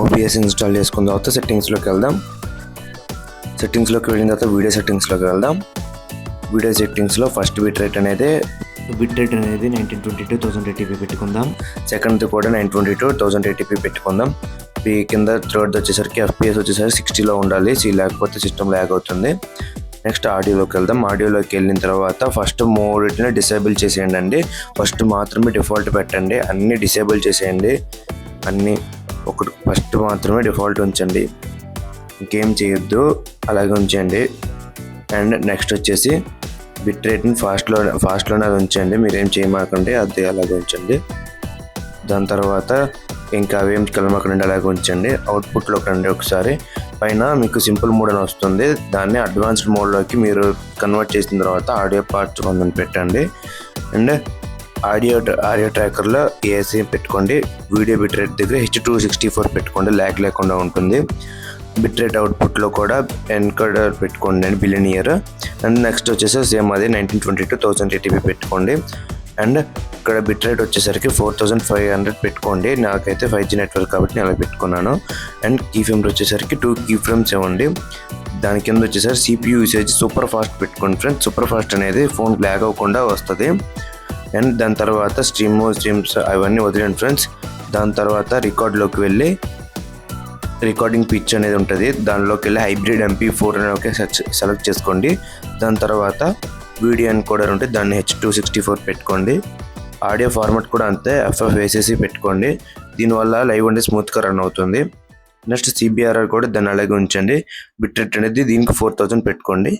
OBS install చేసుకున్న తర్వాత సెట్టింగ్స్లోకి వెళ్దాం. సెట్టింగ్స్లోకి వెళ్ళిన తర్వాత వీడియో సెట్టింగ్స్లోకి వెళ్దాం. వీడియో సెట్టింగ్స్లో ఫస్ట్ బిట్ రేట్ అనేది 1922 1080p పెట్టుకుందాం. సెకండ్ది కూడా 922 1080p పెట్టుకుందాం. ఈ కింద థర్డ్ వచ్చేసరికి FPS వచ్చేసరికి 60లో ఉండాలి, లేకపోతే సిస్టమ్ ల్యాగ్ అవుతుంది. నెక్స్ట్ ఆడియోలోకి వెళ్దాం. ఆడియోలోకి వెళ్ళిన తర్వాత ఫస్ట్ మూడింటిని డిసేబుల్ చేసేయండి అండి. ఫస్ట్ మాత్రమే డిఫాల్ట్ పెట్టండి, అన్నీ డిసేబుల్ చేసేయండి. అన్నీ ఫస్ట్ మాత్రమే డిఫాల్ట్ ఉంచండి, ఇంకేం చేయొద్దు, అలాగే ఉంచండి. అండ్ నెక్స్ట్ వచ్చేసి బిట్ రేట్ని ఫాస్ట్లోనే అది ఉంచండి, మీరేం చేయమాకండి, అది అలాగే ఉంచండి. దాని తర్వాత ఇంకా అవేం కలమకండి, అలాగే ఉంచండి. అవుట్పుట్లోకి రండి. ఒకసారి పైన మీకు సింపుల్ మోడ్ అని వస్తుంది, దాన్ని అడ్వాన్స్డ్ మోడ్లోకి మీరు కన్వర్ట్ చేసిన తర్వాత ఆడియో పార్ట్స్ కొందని పెట్టండి. అండ్ ఆడియో ట్రాకర్లో ఏసీ పెట్టుకోండి. వీడియో బిట్ రేట్ దగ్గర H264 పెట్టుకోండి, ల్యాగ్ లేకుండా ఉంటుంది. బిట్ రేట్ అవుట్పుట్లో కూడా ఎన్కోడర్ పెట్టుకోండి అండి, బిలినియర్. అండ్ నెక్స్ట్ వచ్చేసి సేమ్ అది 1922 1080p పెట్టుకోండి. అండ్ ఇక్కడ బిట్ రేట్ వచ్చేసరికి 4500 పెట్టుకోండి. నాకైతే 5G నెట్వర్క్ కాబట్టి నేను అలా పెట్టుకున్నాను. అండ్ కీ ఫ్రేమ్స్ వచ్చేసరికి 2 కీ ఫ్రేమ్స్ ఇవ్వండి. దాని కింద వచ్చేసరికి CPU యూసేజ్ సూపర్ ఫాస్ట్ పెట్టుకోండి ఫ్రెండ్స్. సూపర్ ఫాస్ట్ అనేది ఫోన్ బ్లాక్ అవ్వకుండా వస్తుంది. అండ్ దాని తర్వాత స్ట్రీమ్స్ అవన్నీ వదిలేండి ఫ్రెండ్స్. దాని తర్వాత రికార్డ్లోకి వెళ్ళి రికార్డింగ్ పిచ్ అనేది ఉంటుంది, దానిలోకి వెళ్ళి హైబ్రిడ్ MP4 అని సెలెక్ట్ చేసుకోండి. దాని తర్వాత వీడియో ఎన్కోడర్ ఉంటే దాన్ని H264 పెట్టుకోండి. ఆడియో ఫార్మాట్ కూడా అంతే, FF వేసేసి పెట్టుకోండి. దీనివల్ల లైవ్ అంటే స్మూత్గా రన్ అవుతుంది. నెక్స్ట్ CBRR కూడా దాన్ని అలాగే ఉంచండి. బిట్ రేట్ అనేది దీనికి 4000 పెట్టుకోండి.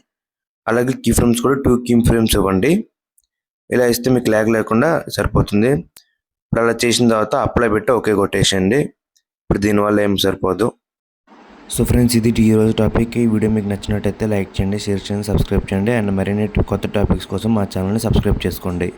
అలాగే కీ ఫ్రేమ్స్ కూడా 2 కీ ఫ్రేమ్స్ ఇవ్వండి. ఇలా ఇస్తే మీకు ల్యాగ్ లేకుండా సరిపోతుంది. ఇప్పుడు అలా చేసిన తర్వాత అప్లై పెట్టి ఓకే కొట్టేసేయండి. ఇప్పుడు దీనివల్ల ఏం సరిపోదు. సో ఫ్రెండ్స్, ఇది ఈరోజు టాపిక్. ఈ వీడియో మీకు నచ్చినట్టయితే లైక్ చేయండి, షేర్ చేయండి, సబ్స్క్రైబ్ చేయండి. అండ్ మరిన్ని కొత్త టాపిక్స్ కోసం మా ఛానల్ని సబ్స్క్రైబ్ చేసుకోండి.